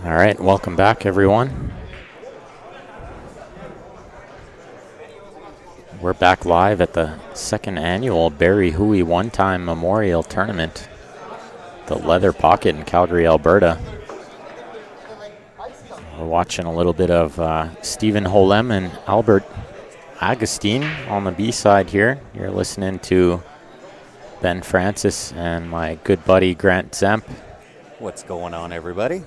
All right, welcome back, everyone. We're back live at the second annual Barry Hooey one-time memorial tournament, the Leather Pocket in Calgary, Alberta. We're watching a little bit of Stephen Holem and Albert Agustin on the B side here. You're listening to Ben Francis and my good buddy Grant Zemp. What's going on, everybody?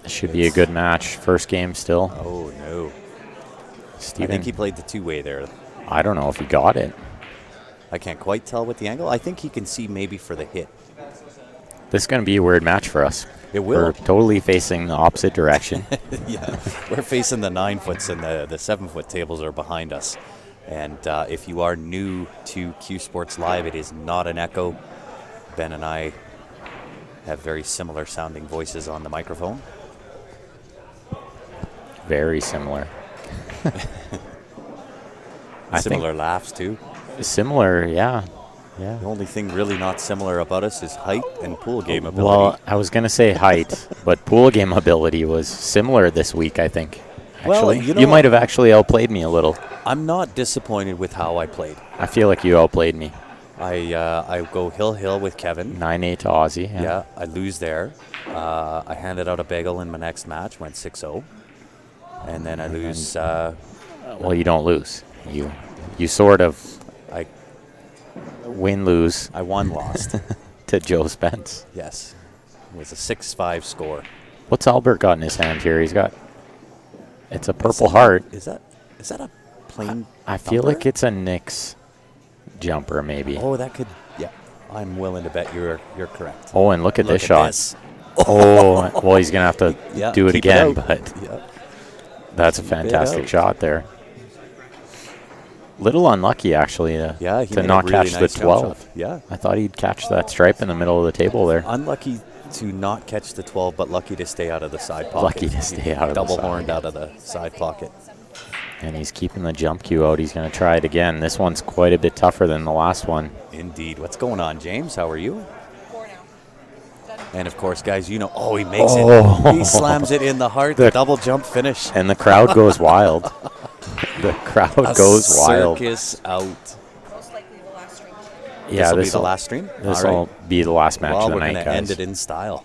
This should be a good match. First game still. Oh, no. Stephen, I think he played the two-way there. I don't know if he got it. I can't quite tell with the angle. I think he can see maybe for the hit. This is going to be a weird match for us. It will. We're totally facing the opposite direction. Yeah, we're facing the 9-foots and the 7-foot tables are behind us. And if you are new to Q Sports Live, it is not an echo. Ben and I have very similar sounding voices on the microphone. Very similar. Similar laughs, too. Similar, yeah. Yeah. The only thing really not similar about us is height and pool game ability. Well, I was going to say height, but pool game ability was similar this week, I think. Actually, Well, you might have actually outplayed me a little. I'm not disappointed with how I played. I feel like you outplayed me. I go hill with Kevin. 9-8 to Aussie. Yeah, I lose there. I handed out a bagel in my next match, went 6-0. And then I lose. Well, you don't lose. You sort of I win-lose I won, lost. to Joe Spence. Yes. It was a 6-5 score. What's Albert got in his hand here? He's got, it's a Purple Heart. Is that a plain I feel thumper? like it's a Knicks jumper, maybe. Oh, that could, yeah. I'm willing to bet you're correct. Oh, and look at this shot. This. Oh, well, he's going to have to Yeah, do it keep again, out. but Yeah. that's a Keep it fantastic out. shot there. Little unlucky, actually, Yeah, he to made a not really catch nice the jump 12. shot. Yeah. I thought he'd catch that stripe in the middle of the table there. Unlucky to not catch the 12, but lucky to stay out of the side pocket. Lucky to stay out of the Double side. horned out of the side pocket. And he's keeping the jump cue out. He's going to try it again. This one's quite a bit tougher than the last one. Indeed. What's going on, James? How are you? And of course, guys, you know, oh, he makes it. He slams it in the heart. The double jump finish. And the crowd goes wild. The crowd goes wild. Circus out. Most likely the last stream. Yeah, This will be the last stream. This All will be the last match Well, of the we're night, going to guys. end it in style.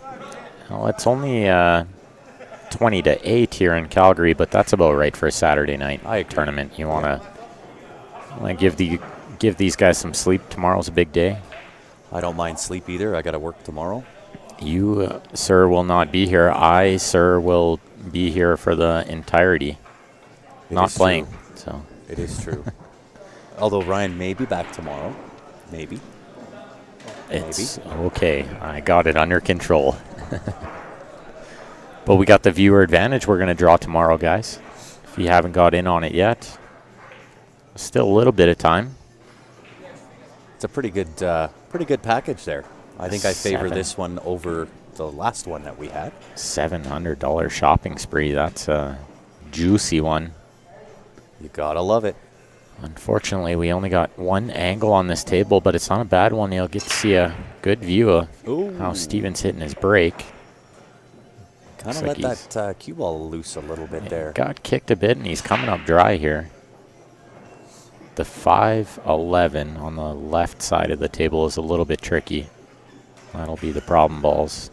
Well, it's only 20-8 here in Calgary, but that's about right for a Saturday night tournament. You want to give these guys some sleep. Tomorrow's a big day. I don't mind sleep either. I got to work tomorrow. You, sir, will not be here. I, sir, will be here for the entirety. It Not is playing. true. So It is true. Although Ryan may be back tomorrow. Maybe. it's okay. I got it under control. But we got the viewer advantage we're going to draw tomorrow, guys. If you haven't got in on it yet, still a little bit of time. It's a pretty good package there. I think I favor 7. this one over the last one that we had. $700 shopping spree. That's a juicy one. You gotta love it. Unfortunately, we only got one angle on this table, but it's not a bad one. You'll get to see a good view of how Steven's hitting his break. Kind of Looks let like that cue ball loose a little bit there. Got kicked a bit, and he's coming up dry here. The 5-11 on the left side of the table is a little bit tricky. That'll be the problem balls.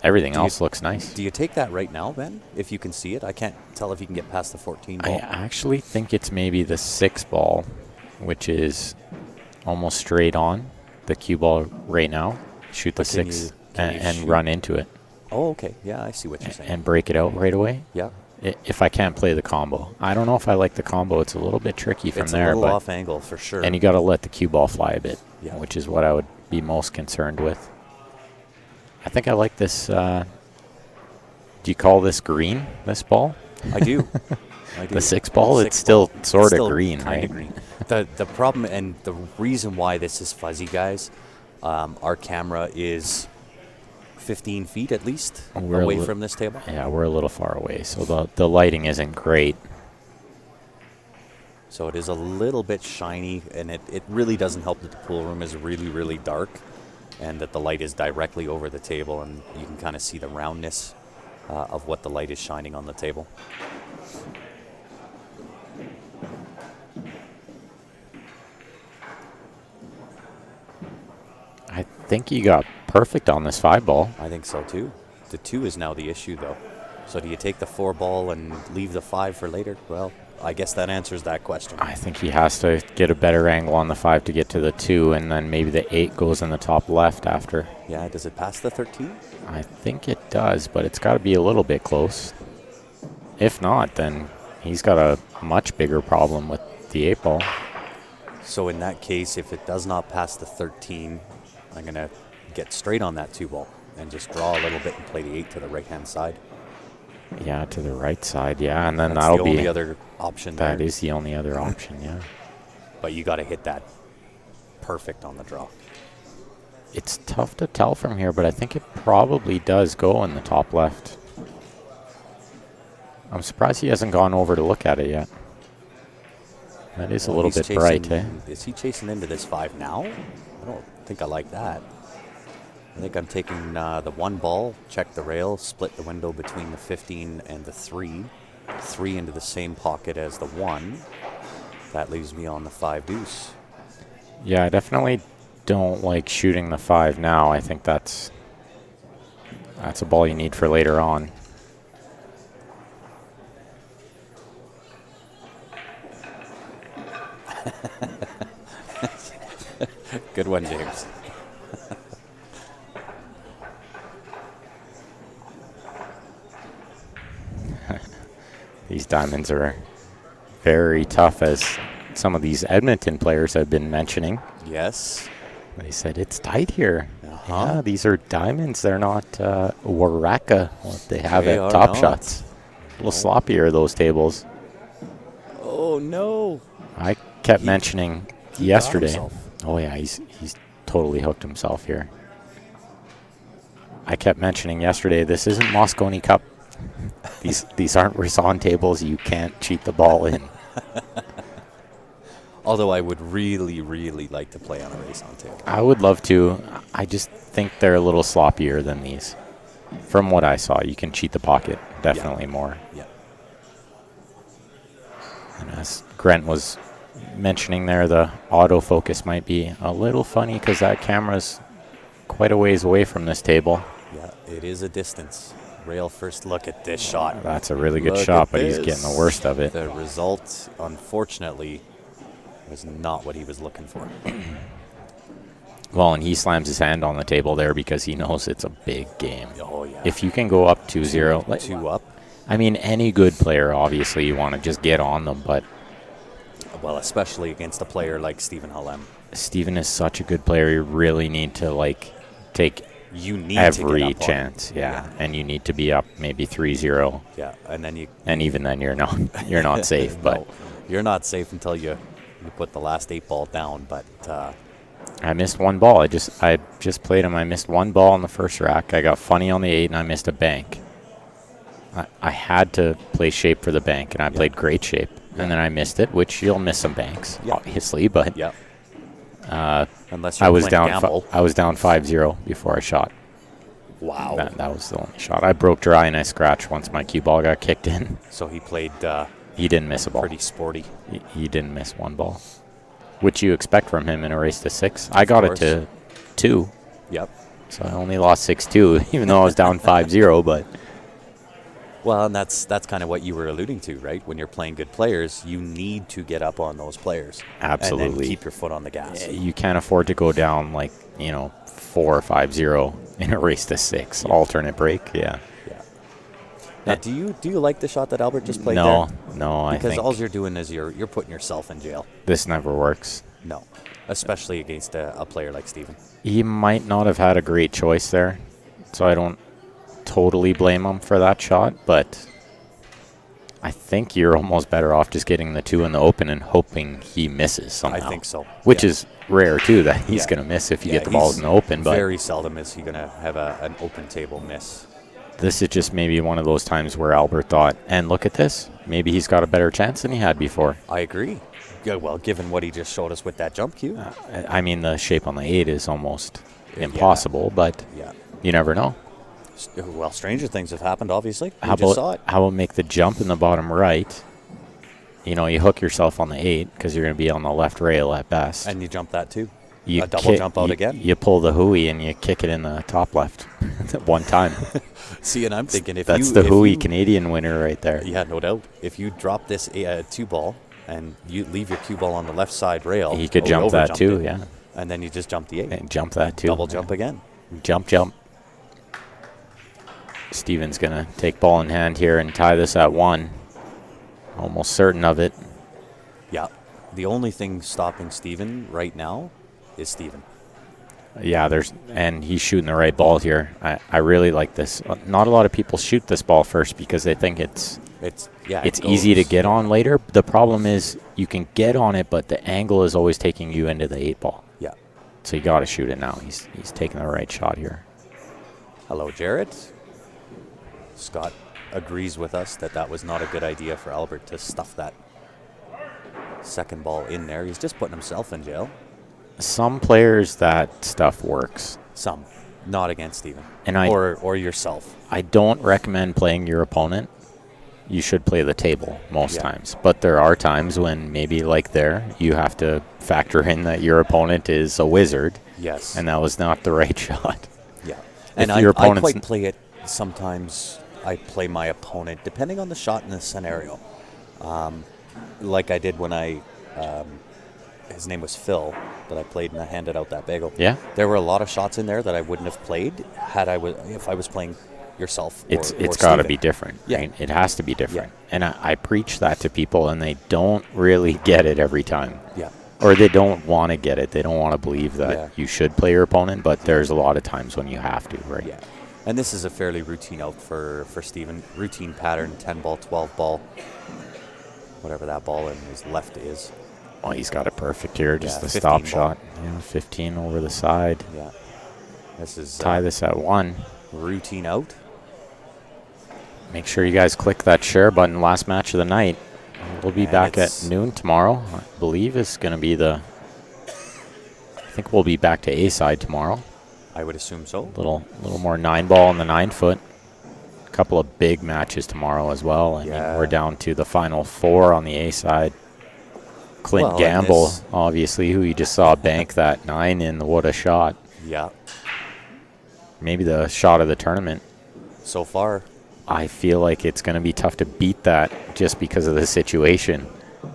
Everything else looks nice. Do you take that right now, Ben? If you can see it? I can't tell if you can get past the 14 I ball. actually think it's maybe the 6 ball, which is almost straight on the cue ball right now. Shoot the But can 6 can you and shoot? run into it Oh, okay. Yeah, I see what you're saying. and break it out right away. Yeah. If I can't play the combo. I don't know if I like the combo. It's a little bit tricky from It's there. a little but off angle for sure. And you got to let the cue ball fly a bit, Yeah. which is what I would be most concerned with. I think I like this. Do you call this green, this ball? I do. I do. The 6 ball? Six It's still ball. sort It's of still green, kinda right? green. The problem and the reason why this is fuzzy, guys, our camera is 15 feet at least We're away from this table. Yeah, we're a little far away, so the lighting isn't great. So it is a little bit shiny, and it really doesn't help that the pool room is really, really dark. and that the light is directly over the table, and you can kind of see the roundness of what the light is shining on the table. I think you got perfect on this 5 ball. I think so too. The 2 is now the issue, though. So do you take the 4 ball and leave the 5 for later? Well, I guess that answers that question. I think he has to get a better angle on the 5 to get to the 2, and then maybe the 8 goes in the top left after. Yeah, does it pass the 13? I think it does, but it's got to be a little bit close. If not, then he's got a much bigger problem with the 8 ball. So in that case, if it does not pass the 13, I'm going to get straight on that 2 ball and just draw a little bit and play the 8 to the right-hand side. Yeah, to the right side, yeah, and then That's that'll the be only other option there. that is the only other option, yeah. But you got to hit that perfect on the draw. It's tough to tell from here, but I think it probably does go in the top left. I'm surprised he hasn't gone over to look at it yet. That is a little He's bit bright, eh? Is he chasing into this 5 now? I don't think I like that. I think I'm taking the 1 ball, check the rail, split the window between the 15 and the 3. 3 into the same pocket as the 1. That leaves me on the 5 deuce. Yeah, I definitely don't like shooting the 5 now. I think that's a ball you need for later on. Good one, James. These diamonds are very tough, as some of these Edmonton players have been mentioning. Yes. They said it's tight here. Uh-huh. Yeah, these are diamonds. They're not Waraka, what they have They at are Top not. Shots. A little sloppier, those tables. Oh, no. I kept mentioning He got yesterday. himself. Oh yeah, he's totally hooked himself here. I kept mentioning yesterday, this isn't Moscone Cup. These aren't Raison tables. You can't cheat the ball in. Although I would really, really like to play on a Raison table. I would love to. I just think they're a little sloppier than these. From what I saw, you can cheat the pocket definitely more. Yeah. And as Grant was mentioning there, the autofocus might be a little funny because that camera's quite a ways away from this table. Yeah, it is a distance. Rail first look at this shot. That's a really good Look shot, at but he's this. getting the worst of it. The result, unfortunately, was not what he was looking for. Well, and he slams his hand on the table there because he knows it's a big game. Oh, yeah. If you can go up 2-0, like, 2 up. I mean, any good player, obviously, you want to just get on them, but Well, especially against a player like Stephen Halem. Steven is such a good player. You really need to, like, take You need every to get up on chance, him. yeah. And you need to be up maybe 3-0, Yeah, and then you... and even then you're not safe. But No, you're not safe until you put the last 8 ball down, but... I missed 1 ball. I just played him. I missed 1 ball on the first rack. I got funny on the 8, and I missed a bank. I had to play shape for the bank, and I played great shape. And then I missed it, which you'll miss some banks, obviously. But yeah. Unless you're I was playing down. gamble. I was down 5-0 before I shot. Wow. That was the only shot. I broke dry and I scratched once my cue ball got kicked in. So he played He didn't miss a ball. pretty sporty. He didn't miss 1 ball, which you expect from him in a race to 6. I got it course. to 2, Yep. so I only lost 6-2, even though I was down 5-0. But Well, and that's kind of what you were alluding to, right? When you're playing good players, you need to get up on those players. And Absolutely. then keep your foot on the gas. you can't afford to go down 4 or 5-0 in a race to 6. Alternate break, yeah. Yeah. Now, do you like the shot that Albert just played No, there? no, I Because think all you're doing is you're putting yourself in jail. this never works. No. Especially against a player like Steven. He might not have had a great choice there, so I don't totally blame him for that shot, but I think you're almost better off just getting the 2 in the open and hoping he misses somehow. I think so. Which Yeah. is rare, too, that he's Yeah. going to miss if you Yeah, get the balls in the open. But very seldom is he going to have an open table miss. this is just maybe one of those times where Albert thought, and look at this, maybe he's got a better chance than he had before. I agree. Yeah, well, given what he just showed us with that jump cue. I mean, the shape on the 8 is almost impossible, but Yeah. you never know. Well, stranger things have happened, obviously. We How just saw about it. how about make the jump in the bottom right? You know, you hook yourself on the 8 because you're going to be on the left rail at best. And you jump that too. You A double jump out you, again. You pull the Hooey and you kick it in the top left one time. See, and I'm thinking if That's you... the if Hooey you- Canadian winner right there. Yeah, no doubt. If you drop this 2-ball and you leave your cue ball on the left side rail... He could we jump that overjumped too, it, yeah. And then you just jump the 8. And jump that too. Double jump again. Jump. Steven's going to take ball in hand here and tie this at 1. Almost certain of it. Yeah. The only thing stopping Steven right now is Steven. Yeah, and he's shooting the right ball here. I really like this. Not a lot of people shoot this ball first because they think it's easy to get on later. The problem is you can get on it, but the angle is always taking you into the 8 ball. Yeah. So you got to shoot it now. He's taking the right shot here. Hello, Jared. Scott agrees with us that was not a good idea for Albert to stuff that second ball in there. He's just putting himself in jail. Some players that stuff works. Some, not against Steven. And or yourself. I don't recommend playing your opponent. You should play the table most times. But there are times when maybe like there, you have to factor in that your opponent is a wizard. Yes. And that was not the right shot. Yeah. And your I opponent's quite play it sometimes. I play my opponent depending on the shot in the scenario. Like I did when his name was Phil, that I played and I handed out that bagel. Yeah. There were a lot of shots in there that I wouldn't have played if I was playing yourself. It's or got to Steven. be different. Yeah. Right? It has to be different. Yeah. And I preach that to people, and they don't really get it every time. Yeah. Or they don't want to get it. They don't want to believe that you should play your opponent, but there's a lot of times when you have to, right? Yeah. And this is a fairly routine out for Steven. Routine pattern, 10 ball, 12 ball, whatever that ball in his left is. Well, he's got it perfect here. Just the 15 stop ball. shot. Yeah, 15 over the side. Yeah. This is Tie this at 1. routine out. Make sure you guys click that share button. Last match of the night. We'll be back at noon tomorrow. I believe it's going to be I think we'll be back to A side tomorrow. I would assume so. Little more 9-ball on the 9-foot. A couple of big matches tomorrow as well. I mean, we're down to the final 4 on the A side. Clint Gamble, obviously, who you just saw bank that 9 in. What a shot. Yeah. Maybe the shot of the tournament. So far. I feel like it's going to be tough to beat that just because of the situation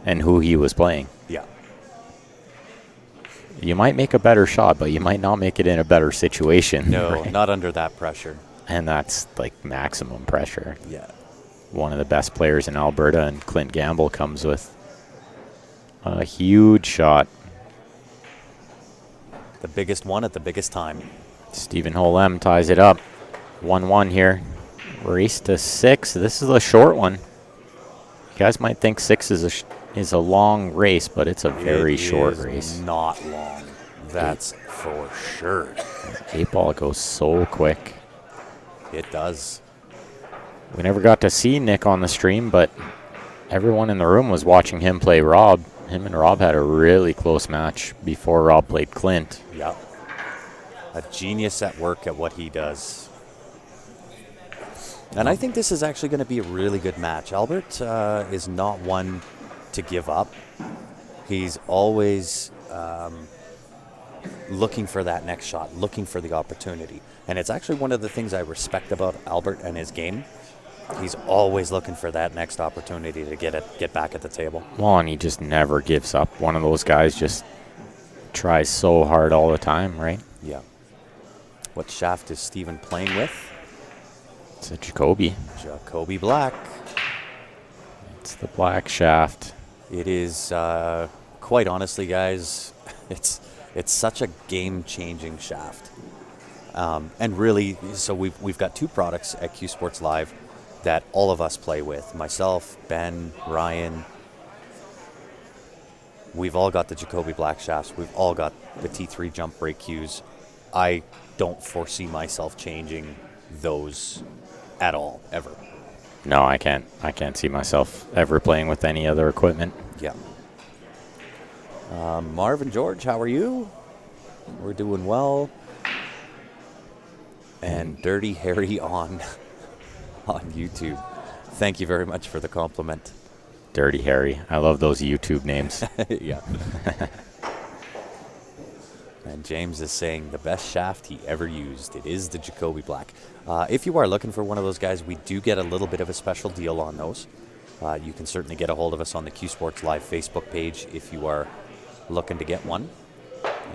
and who he was playing. Yeah. You might make a better shot, but you might not make it in a better situation. No, right? not under that pressure. And that's like maximum pressure. Yeah. One of the best players in Alberta, and Clint Gamble comes with a huge shot. The biggest one at the biggest time. Stephen Holem ties it up. 1-1 here. Race to 6. This is a short one. You guys might think 6 is a long race, but it's a very short race. Not long. That's for sure. 8-ball goes so quick. It does. We never got to see Nick on the stream, but everyone in the room was watching him play Rob. Him and Rob had a really close match before Rob played Clint. Yeah. A genius at work at what he does. And I think this is actually going to be a really good match. Albert is not one to give up. He's always looking for that next shot, looking for the opportunity. And it's actually one of the things I respect about Albert and his game. He's always looking for that next opportunity to get back at the table. Well, and he just never gives up. One of those guys just tries so hard all the time, right? Yeah. What shaft is Steven playing with? It's a Jacoby. Jacoby Black. It's the black shaft. It is, quite honestly, guys, it's such a game-changing shaft. And really, so we've got 2 products at Q Sports Live that all of us play with. Myself, Ben, Ryan. We've all got the Jacoby Black shafts. We've all got the T3 jump brake cues. I don't foresee myself changing those at all, ever. No, I can't see myself ever playing with any other equipment. Yeah. Marvin George, how are you? We're doing well. and Dirty Harry on YouTube. Thank you very much for the compliment. Dirty Harry. I love those YouTube names. Yeah. And James is saying the best shaft he ever used. It is the Jacoby Black. If you are looking for one of those guys, we do get a little bit of a special deal on those. You can certainly get a hold of us on the Q Sports Live Facebook page if you are looking to get one.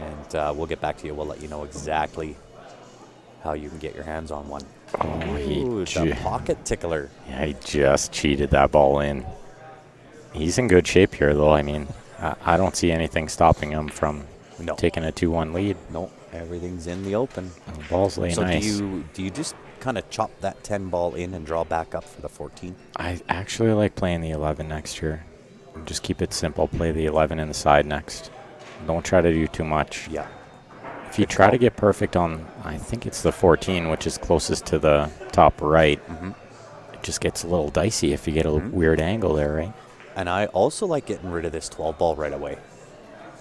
And we'll get back to you. We'll let you know exactly how you can get your hands on one. Oh, Ooh, the pocket tickler. Yeah, he just cheated that ball in. He's in good shape here, though. I mean, I don't see anything stopping him from taking a 2-1 lead. No, everything's in the open. The ball's laying nice. So do you just kind of chop that 10 ball in and draw back up for the 14? I actually like playing the 11 next year. Just keep it simple. Play the 11 in the side next. Don't try to do too much. Yeah. If you try to get perfect on, I think it's the 14, which is closest to the top right, it just gets a little dicey if you get a weird angle there, right? And I also like getting rid of this 12 ball right away.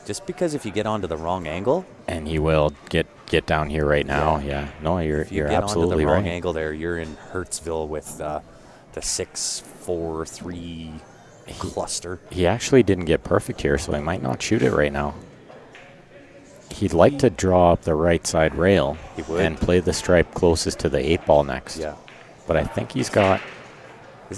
Just because if you get onto the wrong angle. And he will get down here right now, yeah. No, you're absolutely right. If you get onto the wrong angle there, you're in Hertzville with the 6-4-3 cluster. He actually didn't get perfect here, so he might not shoot it right now. He'd like to draw up the right side rail and play the stripe closest to the 8 ball next. Yeah. But I think he's got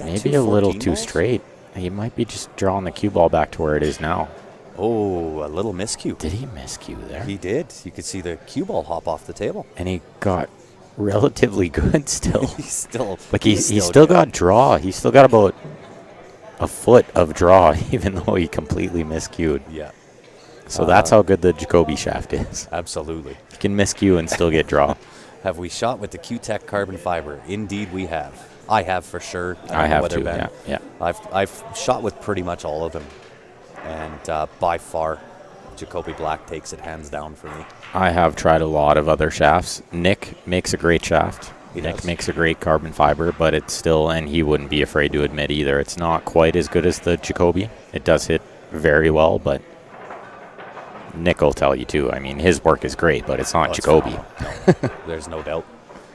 maybe a little too straight. He might be just drawing the cue ball back to where it is now. Oh, a little miscue. Did he miscue there? He did. You could see the cue ball hop off the table. And he got relatively good still. He's still he's still got draw. He's still got about a foot of draw, even though he completely miscued. Yeah. So that's how good the Jacoby shaft is. Absolutely. You can miscue and still get draw. Have we shot with the Q-Tech carbon fiber? Indeed, we have. I have for sure. I have too. Yeah. I've shot with pretty much all of them, and by far, Jacoby Black takes it hands down for me. I have tried a lot of other shafts. Nick makes a great shaft. Nick makes a great carbon fiber, but it's still, and he wouldn't be afraid to admit either, it's not quite as good as the Jacoby. It does hit very well, but Nick will tell you too. I mean, his work is great, but it's not Jacoby. No, there's no doubt.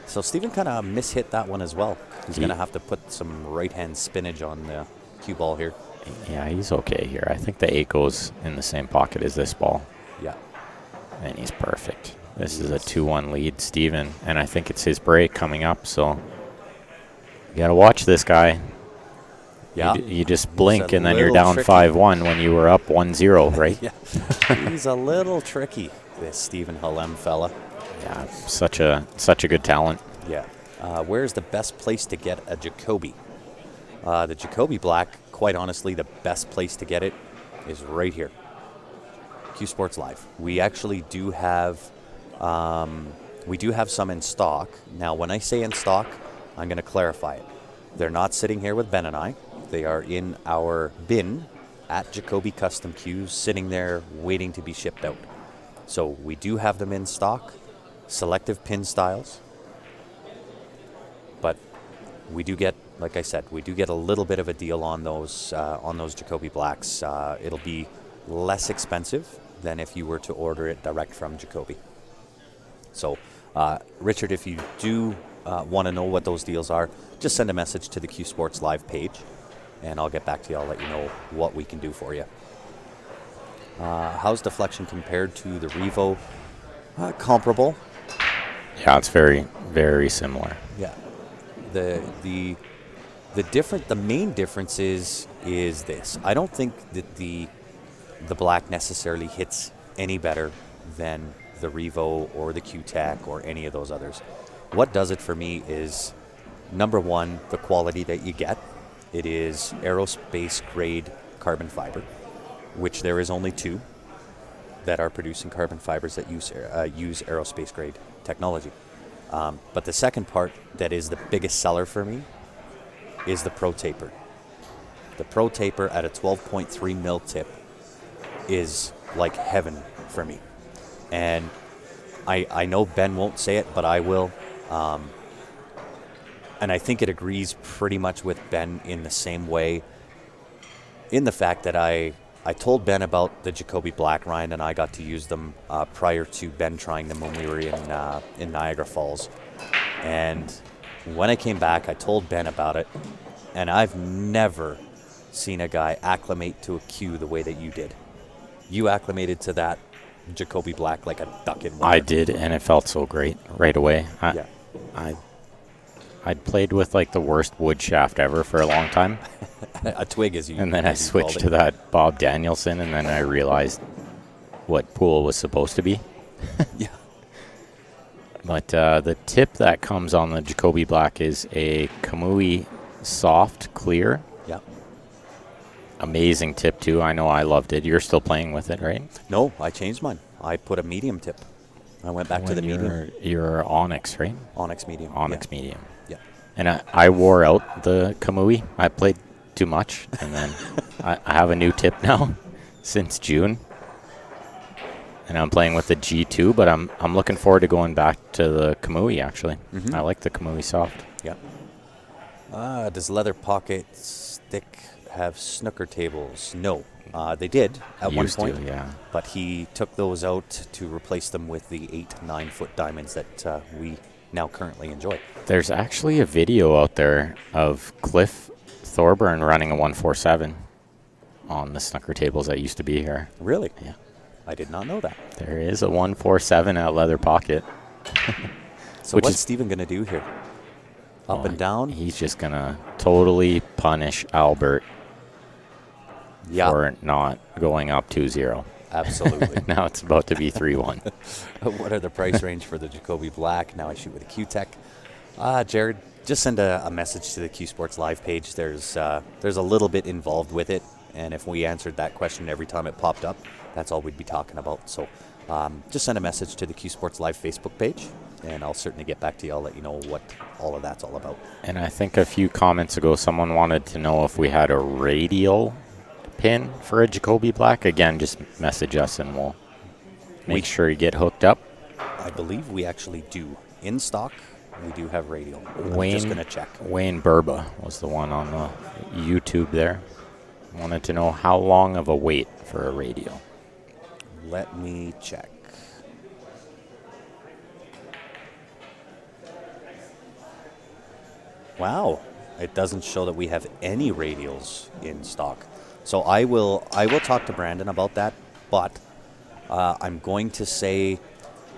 So Stephen kind of mishit that one as well. He's going to have to put some right-hand spinach on the cue ball here. Yeah, he's okay here. I think the 8 goes in the same pocket as this ball. Yeah. And he's perfect. This is a 2-1 lead, Stephen. And I think it's his break coming up, so you got to watch this guy. Yeah. You just blink, and then you're down 5-1 when you were up 1-0, right? Yeah. He's a little tricky, this Stephen Halem fella. Yeah, such a good talent. Yeah. Where's the best place to get a Jacoby? The Jacoby Black, quite honestly, the best place to get it is right here. Q Sports Live. We actually do have some in stock. Now, when I say in stock, I'm going to clarify it. They're not sitting here with Ben and I. They are in our bin at Jacoby Custom Cues, sitting there waiting to be shipped out. So we do have them in stock, selective pin styles. But we do get, like I said, we do get a little bit of a deal on those Jacoby Blacks. It'll be less expensive than if you were to order it direct from Jacoby. So, Richard, if you do want to know what those deals are, just send a message to the Q Sports Live page, and I'll get back to you. I'll let you know what we can do for you. How's deflection compared to the Revo? Comparable. Yeah, it's very, very similar. Yeah. The main difference is this. I don't think that the Black necessarily hits any better than the Revo or the Q-Tech or any of those others. What does it for me is, number one, the quality that you get. It is aerospace grade carbon fiber, which there is only 2 that are producing carbon fibers that use aerospace grade technology. But the second part that is the biggest seller for me is the Pro Taper. The Pro Taper at a 12.3 mil tip is like heaven for me. And I know Ben won't say it, but I will. And I think it agrees pretty much with Ben in the same way, in the fact that I told Ben about the Jacoby Black, Ryan, and I got to use them prior to Ben trying them when we were in Niagara Falls. And when I came back, I told Ben about it, and I've never seen a guy acclimate to a cue the way that you did. You acclimated to that Jacoby Black like a duck in water. I did, and it felt so great right away. Yeah. I'd played with like the worst wood shaft ever for a long time, A twig, as you and then I as you called switched it. to that Bob Danielson, and then I realized what pool was supposed to be. Yeah. But the tip that comes on the Jacoby Black is a Kamui soft clear. Yeah. Amazing tip too. I know I loved it. You're still playing with it, right? No, I changed mine. I put a medium tip. I went back to the medium. Your Onyx, right? Onyx medium. Onyx Yeah. medium. Yeah. And I wore out the Kamui. I played too much, and then I have a new tip now since June. And I'm playing with the G2, but I'm looking forward to going back to the Kamui, actually. Mhm. I like the Kamui soft. Yeah. Does Leather Pocket Stick have snooker tables? No. They did at one Used point. to, yeah. But he took those out to replace them with the 8-9-foot diamonds that we now currently enjoy. There's actually a video out there of Cliff Thorburn running a 147 on the snooker tables that used to be here. Really? Yeah. I did not know that. There is a 147 at Leather Pocket. So Which what's is- Steven going to do here? Up and down? He's just going to totally punish Albert Yeah, for not going up 2-0. absolutely. Now it's about to be 3-1. What are the price range for the Jacoby Black? Now I shoot with a Q-Tech. Jared, just send a message to the Q Sports Live page. There's a little bit involved with it, and if we answered that question every time it popped up, that's all we'd be talking about. So just send a message to the Q Sports Live Facebook page, and I'll certainly get back to you. I'll let you know what all of that's all about. And I think a few comments ago, someone wanted to know if we had a radial pin for a Jacoby Black. Again, just message us and we'll make sure you get hooked up. I believe we actually do. In stock, we do have radial. I'm Wayne, just going to check. Wayne Burba was the one on the YouTube there. Wanted to know how long of a wait for a radial. Let me check. Wow, it doesn't show that we have any radials in stock. So I will talk to Brandon about that, but I'm going to say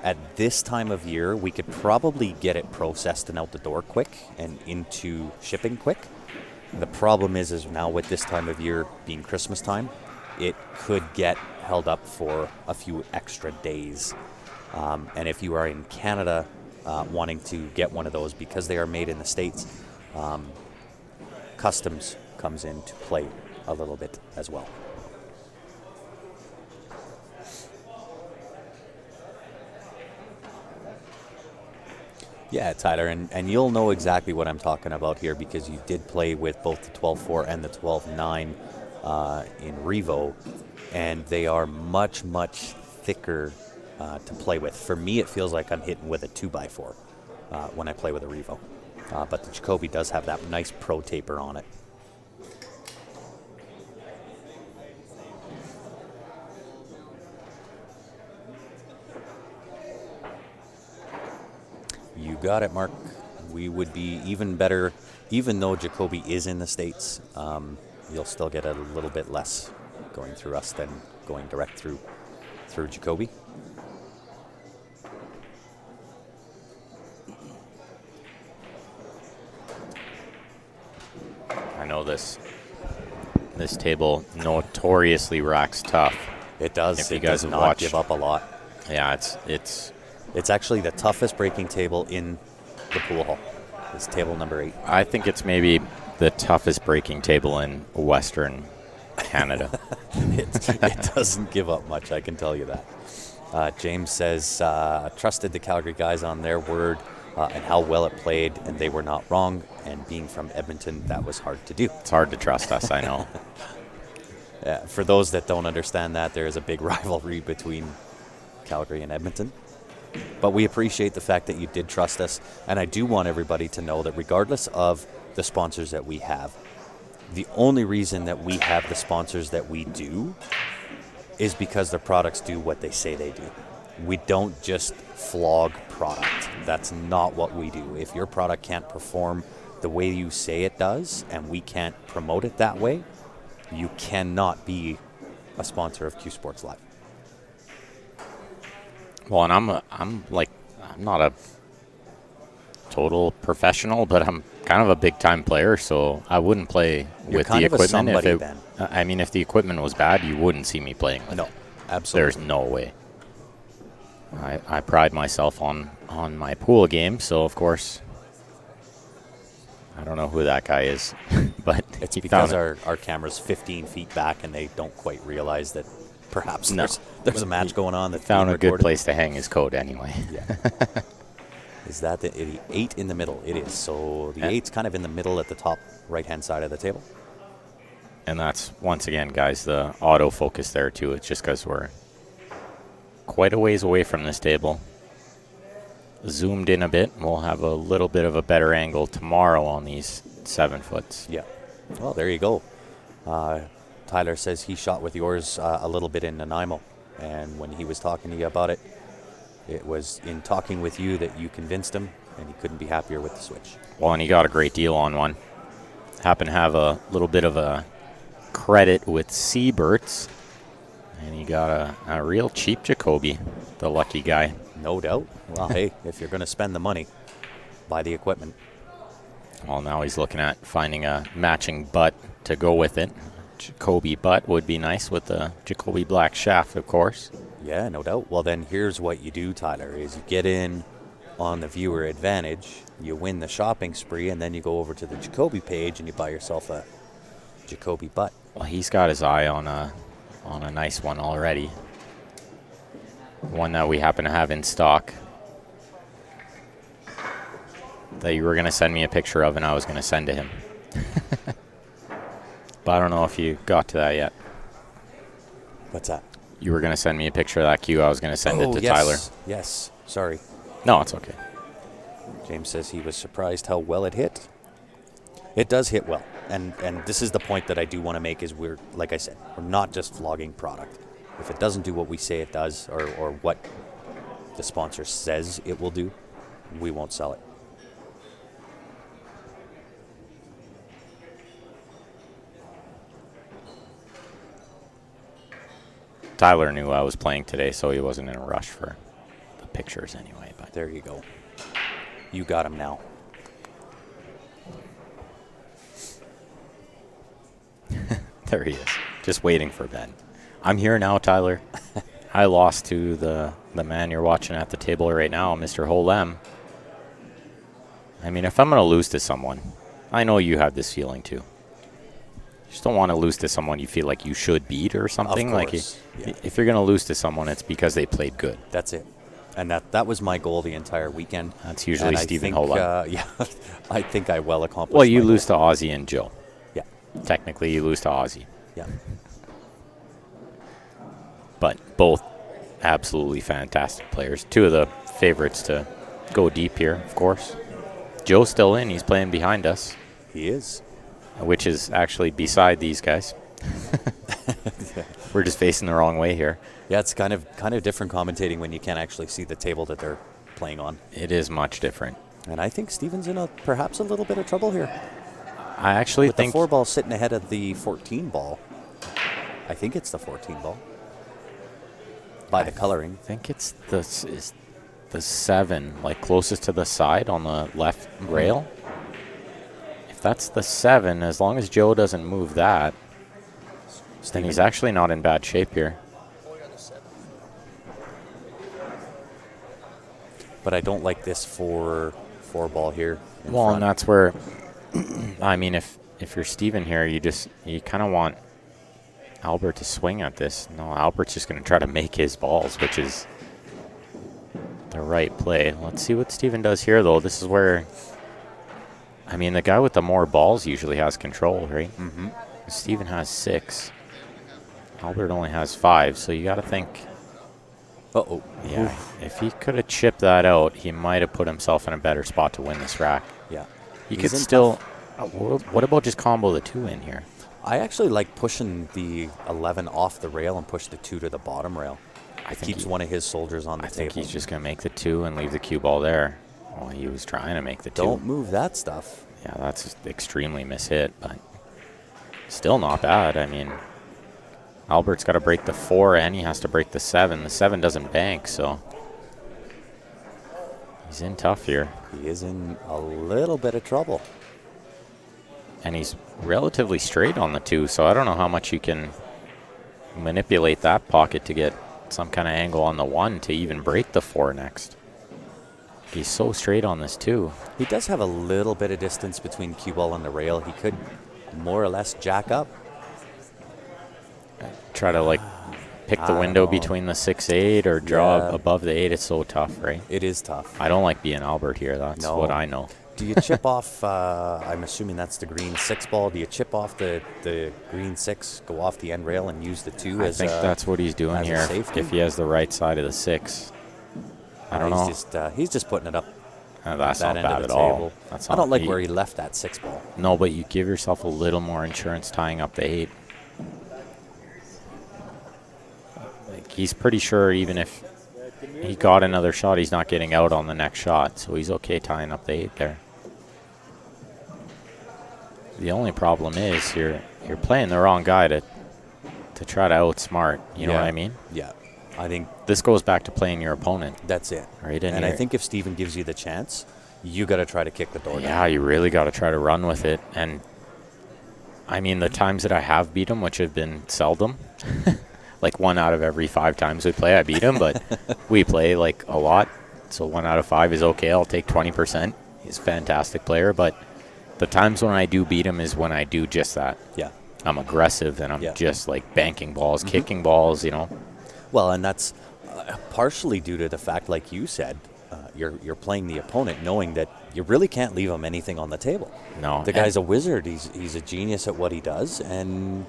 at this time of year we could probably get it processed and out the door quick and into shipping quick. The problem is now with this time of year being Christmas time, it could get held up for a few extra days. And if you are in Canada wanting to get one of those because they are made in the States, customs comes into play a little bit as well. Yeah, Tyler, and you'll know exactly what I'm talking about here because you did play with both the 12.4 and the 12.9 in Revo, and they are much, much thicker to play with. For me, it feels like I'm hitting with a 2x4 when I play with a Revo. But the Jacoby does have that nice pro taper on it. You got it, Mark. We would be even better, even though Jacoby is in the States. You'll still get a little bit less going through us than going direct through Jacoby. I know this table notoriously racks tough. It does. If you It guys does have not watched- give up a lot. Yeah, it's It's actually the toughest breaking table in the pool hall. It's table number 8. I think it's maybe the toughest breaking table in Western Canada. It doesn't give up much, I can tell you that. James says, trusted the Calgary guys on their word and how well it played, and they were not wrong. And being from Edmonton, that was hard to do. It's hard to trust us, I know. For those that don't understand that, there is a big rivalry between Calgary and Edmonton. But we appreciate the fact that you did trust us. And I do want everybody to know that regardless of the sponsors that we have, the only reason that we have the sponsors that we do is because their products do what they say they do. we don't just flog product. That's not what we do. If your product can't perform the way you say it does, and we can't promote it that way, you cannot be a sponsor of Q Sports Live. Well, and I'm not a total professional, but I'm kind of a big time player, so I wouldn't play with the equipment if the equipment was bad, you wouldn't see me playing with it. No, absolutely. There's no way. I pride myself on my pool game, so of course I don't know who that guy is, but it's because our camera's 15 feet back and they don't quite realize that perhaps there's a match going on. That found a good place to hang his coat anyway. Yeah. Is that the 8 in the middle? It is. So the 8's kind of in the middle at the top right-hand side of the table. And that's, once again, guys, the autofocus there, too. It's just because we're quite a ways away from this table. Zoomed in a bit. We'll have a little bit of a better angle tomorrow on these 7-foots. Yeah. Well, there you go. Tyler says he shot with yours a little bit in Nanaimo. And when he was talking to you about it, it was in talking with you that you convinced him, and he couldn't be happier with the switch. Well, and he got a great deal on one. Happened to have a little bit of a credit with Seaberts, and he got a real cheap Jacoby, the lucky guy. No doubt. Well, hey, if you're going to spend the money, buy the equipment. Well, now he's looking at finding a matching butt to go with it. Jacoby butt would be nice with the Jacoby black shaft, of course. Yeah, no doubt. Well, then here's what you do, Tyler, is you get in on the viewer advantage, you win the shopping spree, and then you go over to the Jacoby page and you buy yourself a Jacoby butt. Well, he's got his eye on a nice one already. One that we happen to have in stock that you were going to send me a picture of and I was going to send to him. But I don't know if you got to that yet. What's that? You were going to send me a picture of that cue. I was going to send it to yes. Tyler. Yes. Sorry. No, it's okay. James says he was surprised how well it hit. It does hit well. And this is the point that I do want to make is we're, like I said, we're not just flogging product. If it doesn't do what we say it does or what the sponsor says it will do, we won't sell it. Tyler knew I was playing today, so he wasn't in a rush for the pictures anyway. But there you go. You got him now. There he is, just waiting for Ben. I'm here now, Tyler. I lost to the man you're watching at the table right now, Mr. Holem. I mean, if I'm going to lose to someone, I know you have this feeling too. You just don't want to lose to someone you feel like you should beat or something. Of course. If you're going to lose to someone, it's because they played good. That's it. And that was my goal the entire weekend. That's usually Stephen Holem. Yeah, I think I well accomplished. Well, you lose to Ozzy and Joe. Yeah. Technically, you lose to Ozzy. Yeah. But both absolutely fantastic players. Two of the favorites to go deep here, of course. Joe's still in. He's playing behind us. He is. Which is actually beside these guys. We're just facing the wrong way here. Yeah, it's kind of different commentating when you can't actually see the table that they're playing on. It is much different. And I think Steven's in perhaps a little bit of trouble here. I actually think the 4 ball sitting ahead of the 14 ball. I think it's the 14 ball. By the coloring. I think it's the 7, like closest to the side on the left rail. If that's the 7, as long as Joe doesn't move that, then he's actually not in bad shape here. But I don't like this 4 ball here. Well, and that's where, I mean, if you're Steven here, you kind of want Albert to swing at this. No, Albert's just going to try to make his balls, which is the right play. Let's see what Steven does here, though. This is where, I mean, the guy with the more balls usually has control, right? Mm-hmm. Steven has 6. Albert only has 5, so you got to think. Uh-oh. Yeah, if he could have chipped that out, he might have put himself in a better spot to win this rack. Yeah. He could still, what about just combo the 2 in here? I actually like pushing the 11 off the rail and push the 2 to the bottom rail. I It think keeps one of his soldiers on the I think table. he's just going to make the 2 and leave the cue ball there. Well, he was trying to make the 2. Don't move that stuff. Yeah, that's extremely mishit, but still not bad. I mean, Albert's got to break the 4 and he has to break the 7. The 7 doesn't bank, so he's in tough here. He is in a little bit of trouble. And he's relatively straight on the 2, so I don't know how much you can manipulate that pocket to get some kind of angle on the 1 to even break the 4 next. He's so straight on this 2. He does have a little bit of distance between cue ball and the rail. He could more or less jack up. Try to like pick the I window don't know. between the 6-8 or draw Yeah. above the 8. It's so tough, right? It is tough. I don't like being Albert here. That's No. what I know. Do you chip off, I'm assuming that's the green 6 ball. Do you chip off the green 6, go off the end rail and use the 2 I as think that's what he's doing as a here. safety? If he has the right side of the 6. I don't know. He's just putting it up That's that not end bad of at the all. table. That's I not, don't like where he left that 6 ball. No, but you give yourself a little more insurance tying up the 8. Like, he's pretty sure even if he got another shot, he's not getting out on the next shot. So he's okay tying up the 8 there. The only problem is you're playing the wrong guy to try to outsmart. You know what I mean? Yeah. I think This goes back to playing your opponent, that's it. right? And I you're- think if Steven gives you the chance, you got to try to kick the door down. yeah, you really got to try to run with it. And I mean, the times that I have beat him, which have been seldom, like 1 out of every 5 times we play, I beat him. But we play like a lot, so 1 out of 5 is okay. I'll take 20%. He's a fantastic player, but the times when I do beat him is when I do just that. Yeah. I'm aggressive and I'm Yeah. just like banking balls, kicking balls, you know. Well, and that's partially due to the fact, like you said, you're playing the opponent knowing that you really can't leave him anything on the table. No, The guy's a wizard. He's a genius at what he does, and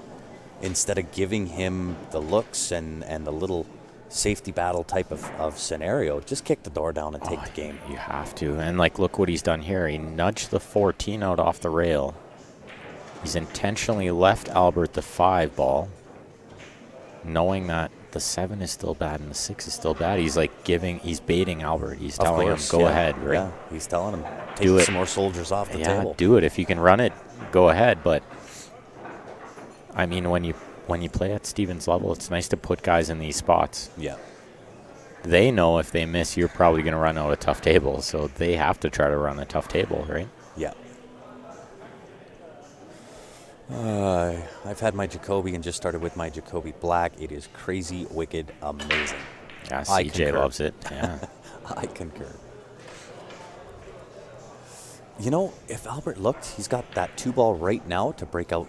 instead of giving him the looks and the little safety battle type of scenario, just kick the door down and take the game. You have to. And like, look what he's done here. He nudged the 14 out off the rail. He's intentionally left Albert the 5 ball, knowing that the 7 is still bad and the 6 is still bad. He's like he's baiting Albert. He's Of telling course, him, go yeah. ahead, right? Yeah, he's telling him, take Do it. some more soldiers off the Yeah, table. do it. If you can run it, go ahead. But I mean, when you play at Steven's level, it's nice to put guys in these spots. Yeah. They know if they miss, you're probably going to run out a tough table, so they have to try to run a tough table, right? Yeah. I've had my Jacoby and just started with my Jacoby Black. It is crazy, wicked, amazing. Yeah, I CJ concur. loves it. Yeah. I concur. You know, if Albert looked, he's got that 2 ball right now to break out.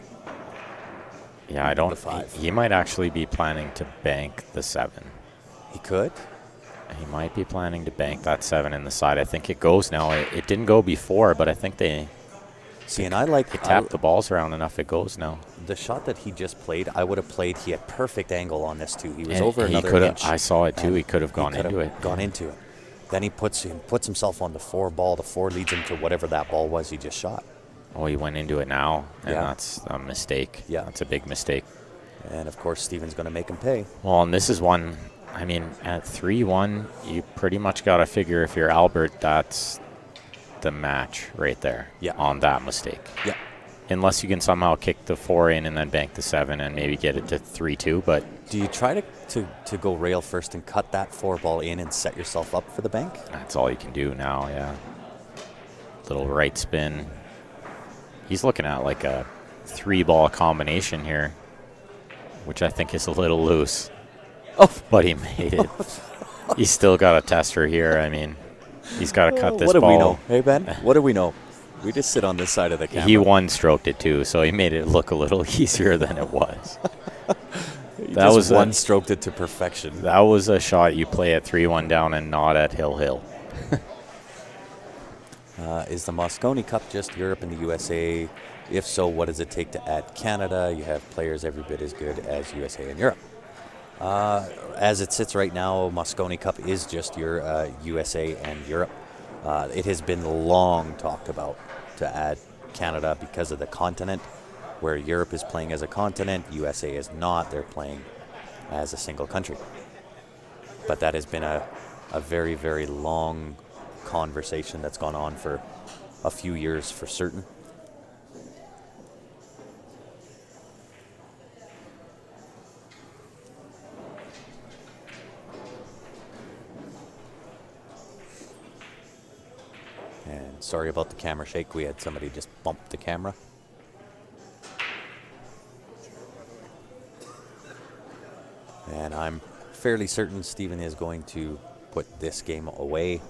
Yeah, I don't. The 5. He might actually be planning to bank the 7. He could. He might be planning to bank that 7 in the side. I think it goes now. It didn't go before, but I think they See, and I like tap the balls around enough. It goes now. the shot that he just played. I would have played. He had perfect angle on this too. He was And over he another coulda- inch. I saw it too. and He could have gone coulda into it. Gone into it. Then he puts himself on the 4 ball. The 4 leads him to whatever that ball was he just shot. Oh, he went into it now, and Yeah. that's a mistake. Yeah. That's a big mistake. And of course, Steven's going to make him pay. Well, and this is one, I mean, at 3-1, you pretty much got to figure if you're Albert, that's the match right there Yeah. on that mistake. Yeah. Unless you can somehow kick the 4 in and then bank the 7 and maybe get it to 3-2, but Do you try to go rail first and cut that 4 ball in and set yourself up for the bank? that's all you can do now, yeah. Little right spin. He's looking at like a 3-ball combination here, which I think is a little loose. Oh. But he made it. He's still got a tester here. I mean, he's got to cut this What do ball. we know? Hey, Ben, what do we know? We just sit on this side of the camera. He one-stroked it too, so he made it look a little easier than it was. He that just was one-stroked it to perfection. That was a shot you play at 3-1 down and not at Hill. Is the Moscone Cup just Europe and the USA? If so, what does it take to add Canada? You have players every bit as good as USA and Europe. As it sits right now, Moscone Cup is just your USA and Europe. It has been long talked about to add Canada because of the continent, where Europe is playing as a continent, USA is not. They're playing as a single country. But that has been a very, very long conversation that's gone on for a few years for certain. And sorry about the camera shake. We had somebody just bump the camera. And I'm fairly certain Stephen is going to put this game away,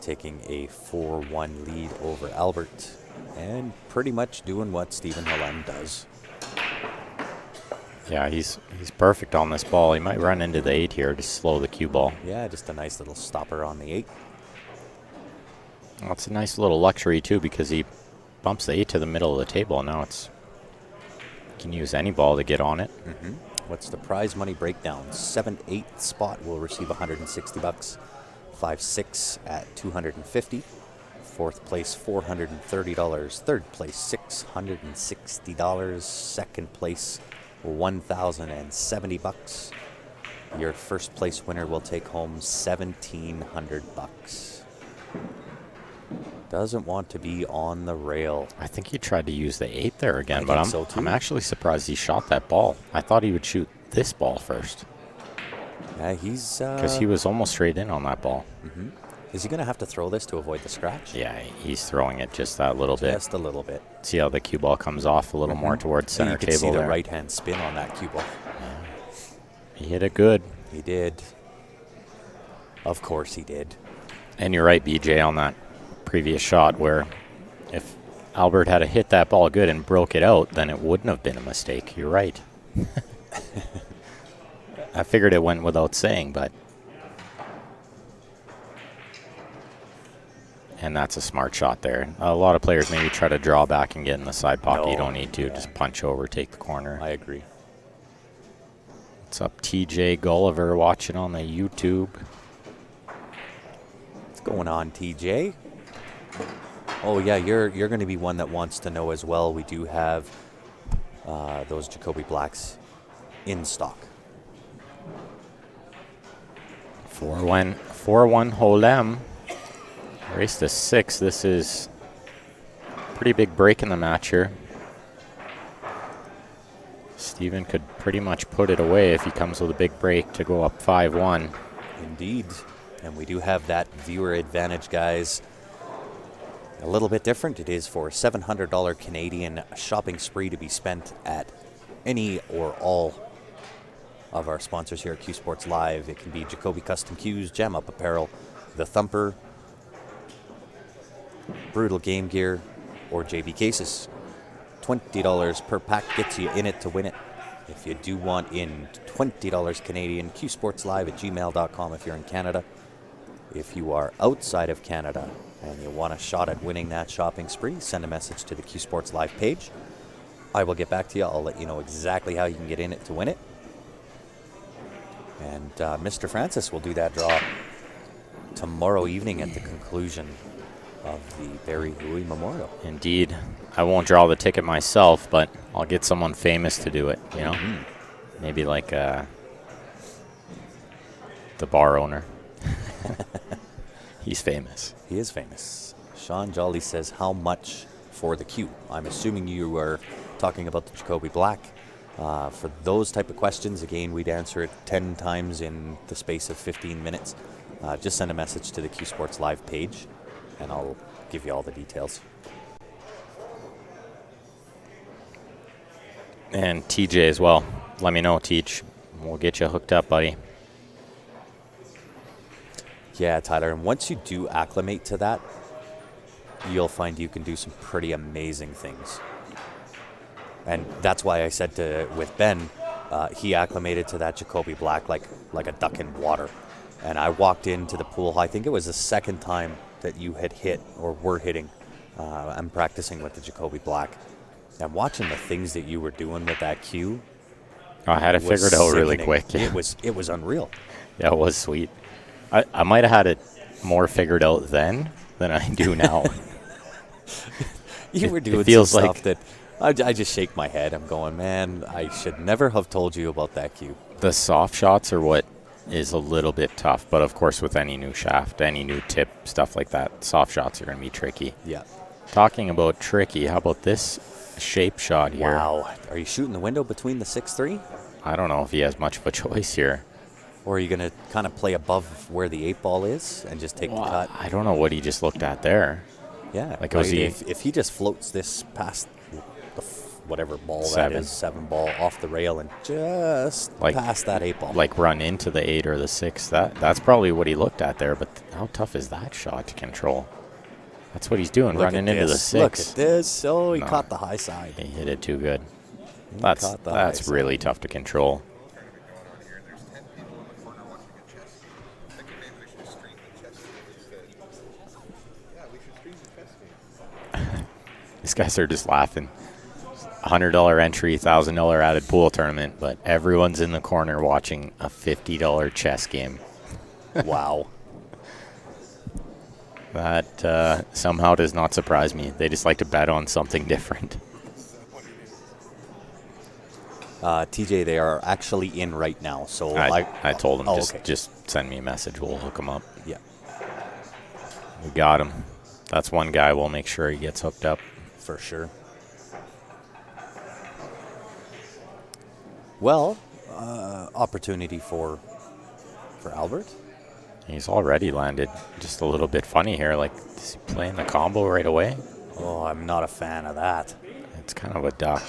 taking a 4-1 lead over Albert, and pretty much doing what Stephen Halem does. Yeah, he's perfect on this ball. He might run into the 8 here to slow the cue ball. Yeah, just a nice little stopper on the 8. Well, it's a nice little luxury, too, because he bumps the 8 to the middle of the table. Now it's can use any ball to get on it. Mm-hmm. What's the prize money breakdown? 7th, 8th spot will receive $160. 5, 6 at $250. 4th place, $430. 3rd place, $660. 2nd place, $1,070. Your first place winner will take home $1,700. Doesn't want to be on the rail. I think he tried to use the 8 there again, I but think so too. I'm actually surprised he shot that ball. I thought he would shoot this ball first. Yeah, he's... Because he was almost straight in on that ball. Mm-hmm. Is he going to have to throw this to avoid the scratch? Yeah, he's throwing it just that little bit. Just a little bit. See how the cue ball comes off a little more towards So center you can table see the there. right-hand spin on that cue ball. Yeah. He hit it good. He did. Of course he did. And you're right, BJ, on that previous shot where if Albert had hit that ball good and broke it out, then it wouldn't have been a mistake. You're right. I figured it went without saying, but... And that's a smart shot there. A lot of players maybe try to draw back and get in the side pocket. No. You don't need to. Yeah. Just punch over, take the corner. I agree. What's up, TJ Gulliver watching on the YouTube? What's going on, TJ? Oh, yeah, you're going to be one that wants to know as well. We do have those Jacoby Blacks in stock. 4-1 Holem. Race to 6. This is a pretty big break in the match here. Steven could pretty much put it away if he comes with a big break to go up 5-1. Indeed. And we do have that viewer advantage, guys. A little bit different. It is for $700 Canadian shopping spree to be spent at any or all of our sponsors here at Q Sports Live. It can be Jacoby Custom Cues, Jam Up Apparel, The Thumper, Brutal Game Gear, or JB Cases. $20 per pack gets you in it to win it. If you do want in, $20 Canadian, qsportslive@gmail.com if you're in Canada. If you are outside of Canada and you want a shot at winning that shopping spree, send a message to the Q Sports Live page. I will get back to you. I'll let you know exactly how you can get in it to win it. And Mr. Francis will do that draw tomorrow evening at the conclusion of the Barry Hooey Memorial. Indeed. I won't draw the ticket myself, but I'll get someone famous to do it, you know? Maybe like the bar owner. He's famous. He is famous. Sean Jolly says, how much for the queue? I'm assuming you are talking about the Jacoby Black. For those type of questions, again, we'd answer it 10 times in the space of 15 minutes. Just send a message to the Q Sports Live page, and I'll give you all the details. And TJ as well. Let me know, Teach. We'll get you hooked up, buddy. Yeah, Tyler, and once you do acclimate to that, you'll find you can do some pretty amazing things. And that's why I said with Ben, he acclimated to that Jacoby Black like a duck in water. And I walked into the pool. I think it was the second time that you had hit or were hitting. I'm practicing with the Jacoby Black. And watching the things that you were doing with that cue. I had it figured out really quick. It was unreal. Yeah, it was sweet. I might have had it more figured out then than I do now. You were doing some stuff that I just shake my head. I'm going, man, I should never have told you about that cue. The soft shots are what is a little bit tough. But of course, with any new shaft, any new tip, stuff like that, soft shots are going to be tricky. Yeah. Talking about tricky, how about this shape shot here? Wow. Are you shooting the window between the 6-3? I don't know if he has much of a choice here. Or are you going to kind of play above where the 8-ball is and just take the cut? I don't know what he just looked at there. Yeah. Like, was he if he just floats this past the whatever ball Seven. that is, 7 ball off the rail and just Like- past that 8-ball. like run into the 8 or the 6? That's probably what he looked at there. But how tough is that shot to control? That's what he's doing, Look running at into the this. 6. Look at this. Oh, he No. caught the high side. He hit it too good. He That's caught the high side. really tough to control. These guys are just laughing. $100 entry, $1,000 added pool tournament, but everyone's in the corner watching a $50 chess game. Wow. That somehow does not surprise me. They just like to bet on something different. TJ, they are actually in right now. So I told him, Oh, just, okay. just send me a message. We'll hook him up. Yeah, We got him. That's one guy we'll make sure he gets hooked up. for sure. Well, opportunity for Albert. He's already landed just a little bit funny here. Like, is he playing the combo right away? Oh, I'm not a fan of that. It's kind of a duck.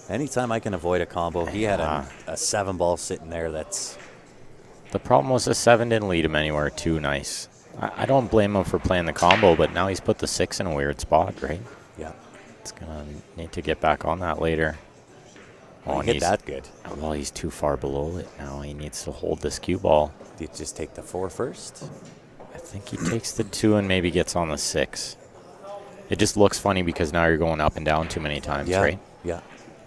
Anytime I can avoid a combo, he had Yeah. a 7-ball sitting there that's... The problem was the 7 didn't lead him anywhere too nice. I don't blame him for playing the combo, but now he's put the 6 in a weird spot, right? Yeah. It's going to need to get back on that later. Oh, and he hit he's- that good. Well, he's too far below it now. He needs to hold this cue ball. Did you just take the 4 first? I think he takes the 2 and maybe gets on the 6. It just looks funny because now you're going up and down too many times, Yeah. right? Yeah.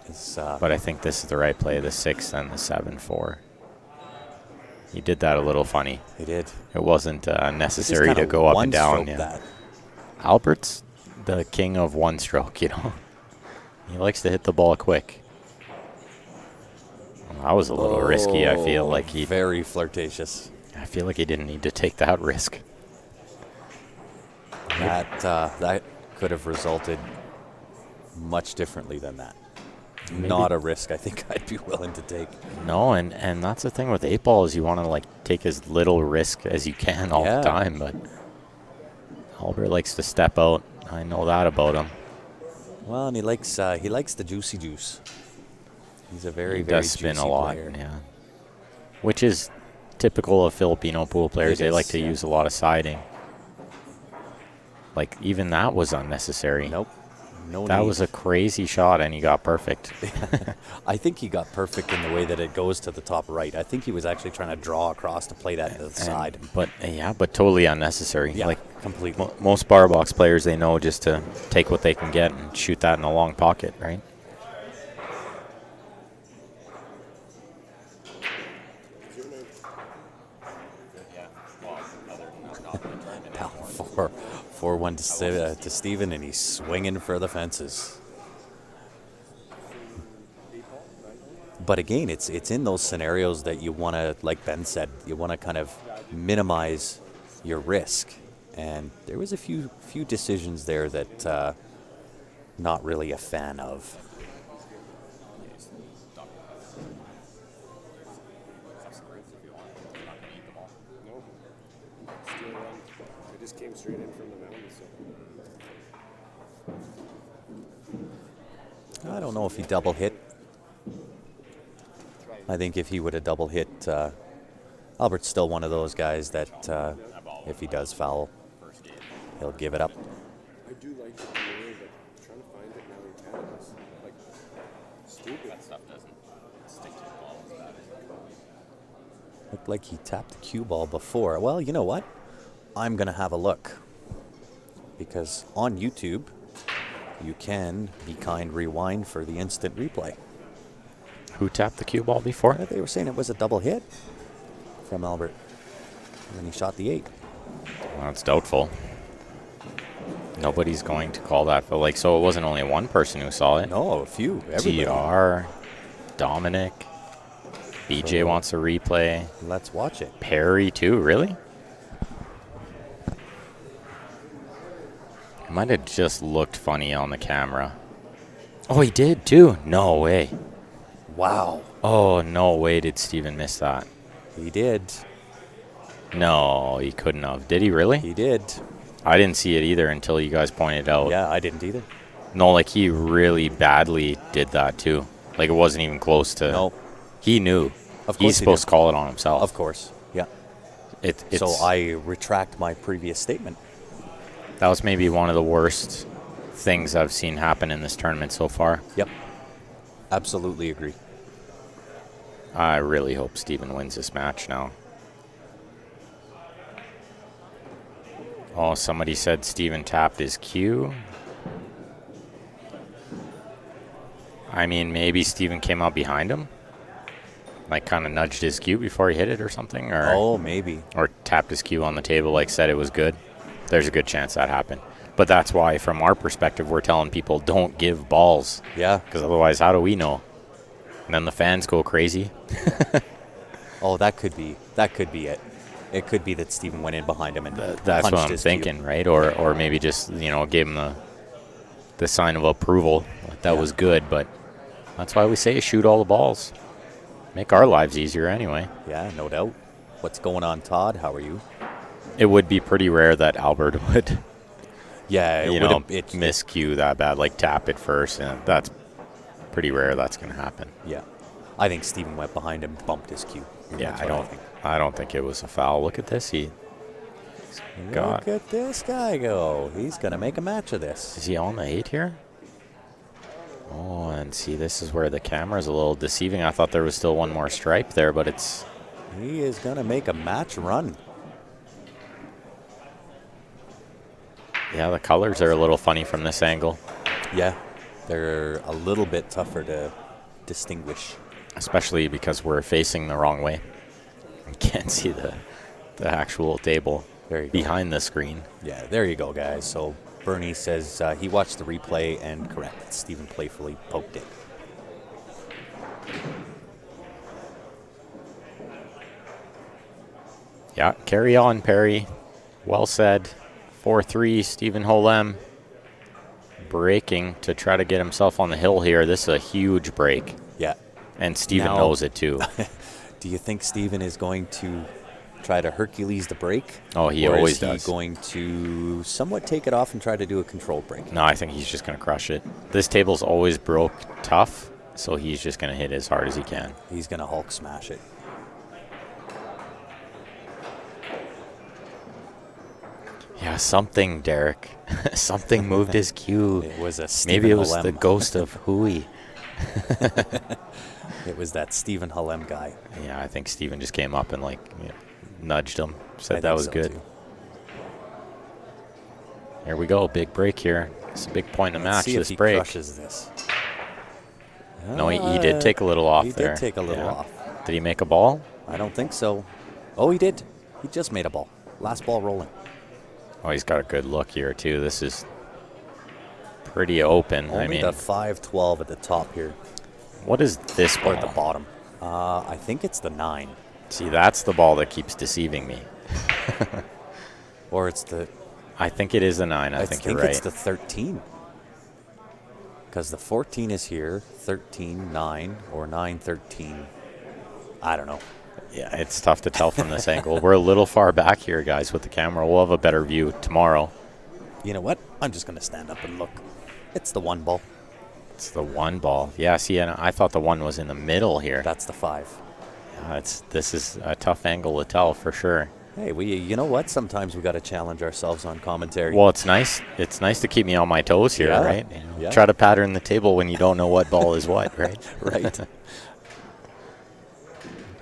It's, But I think this is the right play, the 6 and the 7-4. He did that a little funny. he did. It wasn't He just necessary to kinda go up and down. one-stroked Yeah. that. Albert's the king of one stroke, you know. He likes to hit the ball quick. Well, that was a little risky. I feel like he. Very flirtatious. I feel like he didn't need to take that risk. That could have resulted much differently than that. Not a risk I think I'd be willing to take. No, and that's the thing with 8-ball is you want to like take as little risk as you can all Yeah. the time. But Albert likes to step out. I know that about him. Well, and he likes the juicy juice. He's a very, He very does spin juicy a lot, player. yeah. Which is typical of Filipino pool players. It They is, like to yeah. use a lot of siding. Like, even that was unnecessary. Nope. No That need. was a crazy shot, and he got perfect. I think he got perfect in the way that it goes to the top right. I think he was actually trying to draw across to play that to the side. But totally unnecessary. Yeah, Like, completely. most bar box players, they know just to take what they can get and shoot that in a long pocket, right? Pal, 4-1 to Steven, and he's swinging for the fences. But again, it's in those scenarios that you want to, like Ben said, you want to kind of minimize your risk. And there was a few decisions there that not really a fan of. It just came straight in from the mountain. So. I don't know if he double hit. I think if he would have double hit, Albert's still one of those guys that if he does foul, he'll give it up. I do like the delay, but I'm trying to find it now. You've had it. It's like stupid. That stuff doesn't stick to the ball as bad. Looked like he tapped the cue ball before. Well, you know what? I'm going to have a look. Because on YouTube, you can Be Kind Rewind for the instant replay. Who tapped the cue ball before? They were saying it was a double hit from Albert. And then he shot the 8. Well, it's doubtful. Nobody's going to call that. But like, so it wasn't only one person who saw it. No, a few. Everybody. TR, Dominic. BJ So- wants a replay. Let's watch it. Perry too, really? It might have just looked funny on the camera. Oh, he did too? No way. Wow. Oh, no way did Steven miss that. He did. No, he couldn't have. Did he really? He did. I didn't see it either until you guys pointed out. Yeah, I didn't either. No, like he really badly did that too. Like it wasn't even close to. No. He knew. Of course He's he supposed did. to call it on himself. Of course. Yeah. It's, So I retract my previous statement. that was maybe one of the worst things I've seen happen in this tournament so far. Yep. Absolutely agree. I really hope Steven wins this match now. Oh, somebody said Steven tapped his cue. I mean, maybe Steven came out behind him. Like kind of nudged his cue before he hit it or something. Or, Oh, maybe. or tapped his cue on the table, like said it was good. There's a good chance that happened. But that's why, from our perspective, we're telling people don't give balls. Yeah. Because otherwise, how do we know? And then the fans go crazy. Oh, that could be it. It could be that Steven went in behind him and That's punched what I'm his cue. thinking, right? Or maybe just, gave him the sign of approval. Like that Yeah. was good, but that's why we say shoot all the balls. Make our lives easier anyway. Yeah, no doubt. What's going on, Todd? How are you? It would be pretty rare that Albert would, Yeah, it miscue that bad, like tap it first, and that's pretty rare that's going to happen. Yeah. I think Steven went behind him, bumped his cue. Yeah, That's I what don't I don't think it was a foul. Look at this. God. Look at this guy go. He's going to make a match of this. Is he on the 8 here? Oh, and see, this is where the camera's a little deceiving. I thought there was still one more stripe there, but it's... He is going to make a match run. Yeah, the colors are a little funny from this angle, Yeah, they're a little bit tougher to distinguish. especially because we're facing the wrong way. You can't see the actual table There you go. behind the screen. Yeah, there you go, guys. So Bernie says he watched the replay and correct. Steven playfully poked it. Yeah, carry on, Perry. Well said. 4-3, Stephen Holem breaking to try to get himself on the hill here. This is a huge break, Yeah. and Stephen Now- knows it too. Do you think Steven is going to try to Hercules the break? Oh, he or always is he does. going to somewhat take it off and try to do a controlled break? No, I think he's just going to crush it. This table's always broke tough, so he's just going to hit as hard as he can. He's going to Hulk smash it. Yeah, something, Derek. Something moved his cue. It was a Maybe Stephen it was Halem. the ghost of Hooey. It was that Stephen Halem guy. Yeah, I think Steven just came up and nudged him, I said that think was so, good. too. Here we go, big break here. It's a big point in the Let's match, see if this he break. crushes this. No, he did take a little off He there. did take a little Yeah. off. Did he make a ball? I don't think so. Oh, he did. He just made a ball. Last ball rolling. Oh, he's got a good look here, too. This is pretty open. Only I mean, the 5-12 at the top here, what is this or ball? at the bottom. I think it's the 9, See, that's the ball that keeps deceiving me. or it's the. I think it is a 9. I think you're right. it's the 13. Because the 14 is here, 13, 9, or 9, 13. I don't know. Yeah, it's tough to tell from this angle. We're a little far back here, guys, with the camera. We'll have a better view tomorrow. You know what? I'm just going to stand up and look. It's the 1 ball. It's the 1 ball. Yeah, see, and I thought the 1 was in the middle here. That's the 5. This is a tough angle to tell for sure. Hey, you know what? Sometimes we got to challenge ourselves on commentary. Well, it's nice. It's nice to keep me on my toes here, Yeah, right? yeah. Try to pattern the table when you don't know what ball is what, right? Right.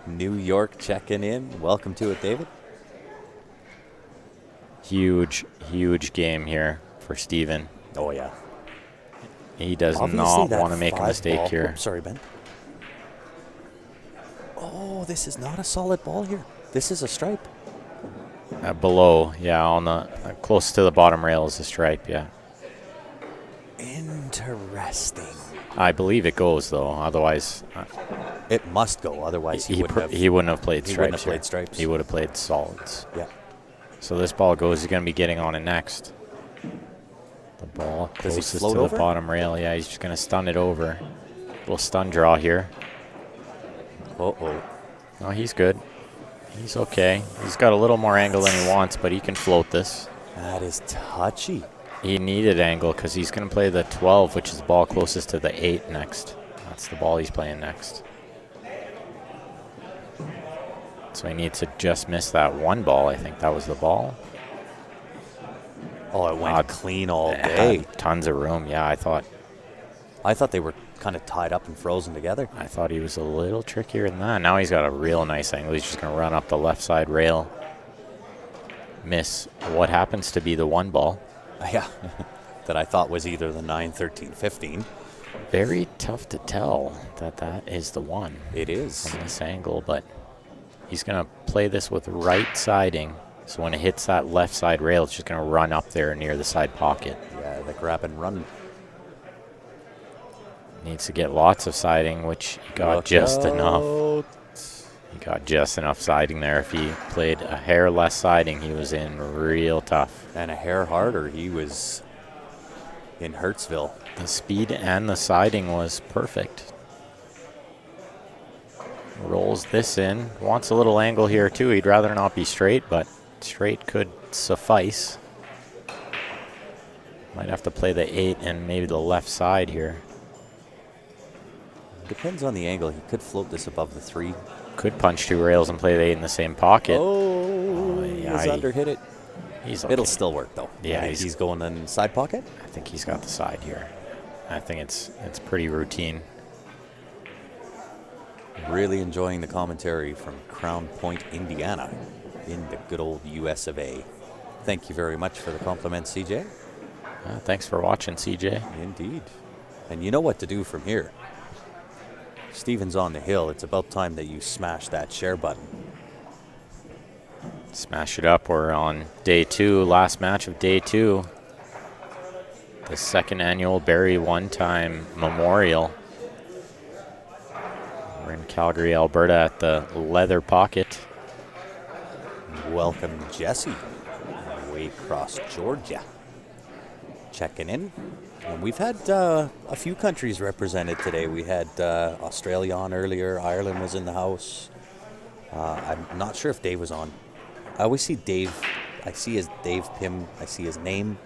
New York checking in. Welcome to it, David. Huge, huge game here for Steven. Oh, yeah. He does Obviously, not that want to make a 5 mistake ball. here. Oops, sorry, Ben. Oh, this is not a solid ball here. This is a stripe. Below, yeah, on the close to the bottom rail is the stripe, yeah. Interesting. I believe it goes, though. Otherwise, It must go, otherwise he wouldn't have. he wouldn't have played he stripes. wouldn't have played stripes. He would have played solids. Yeah. So this ball goes. He's going to be getting on it next. The ball Does he closest float to over? the bottom rail. Yeah, he's just going to stun it over. Little stun draw here. Uh-oh. Oh, he's good. He's okay. He's got a little more angle than he wants, but he can float this. That is touchy. He needed angle because he's going to play the 12, which is the ball closest to the 8 next. That's the ball he's playing next. So he needs to just miss that one ball. I think that was the ball. Oh, it went clean all day. Tons of room. Yeah, I thought They were kind of tied up and frozen together. he was a little trickier than that. Now he's got a real nice angle. He's just going to run up the left side rail. Miss what happens to be the one ball. Yeah. That I thought was either the 9, 13, 15. Very tough to tell that is the one. It is. From this angle, but he's going to play this with right siding. So when it hits that left side rail, it's just going to run up there near the side pocket. Yeah, the grab and run. Needs to get lots of siding, which he got Look just out. enough. He got just enough siding there. If he played a hair less siding, he was in real tough. And a hair harder, he was in Hurtsville. The speed and the siding was perfect. Rolls this in. Wants a little angle here, too. He'd rather not be straight, but straight could suffice. Might have to play the 8 and maybe the left side here. Depends on the angle. He could float this above the 3. Could punch 2 rails and play the 8 in the same pocket. Oh, yeah, he's under hit it. He's okay. It'll still work, though. Yeah, I think he's going in side pocket. I think he's got the side here. I think it's pretty routine. Really enjoying the commentary from Crown Point, Indiana, in the good old US of A. Thank you very much for the compliment, CJ. Thanks for watching, CJ. Indeed. And you know what to do from here. Steven's on the hill. It's about time that you smash that share button. Smash it up. We're on day 2, last match of day 2. The second annual Barry One-Time Memorial. We're in Calgary, Alberta at the Leather Pocket. Welcome, Jesse, Waycross, Georgia. Checking in. And we've had a few countries represented today. We had Australia on earlier. Ireland was in the house. I'm not sure if Dave was on. I always see Dave. I see his Dave Pym. I see his name.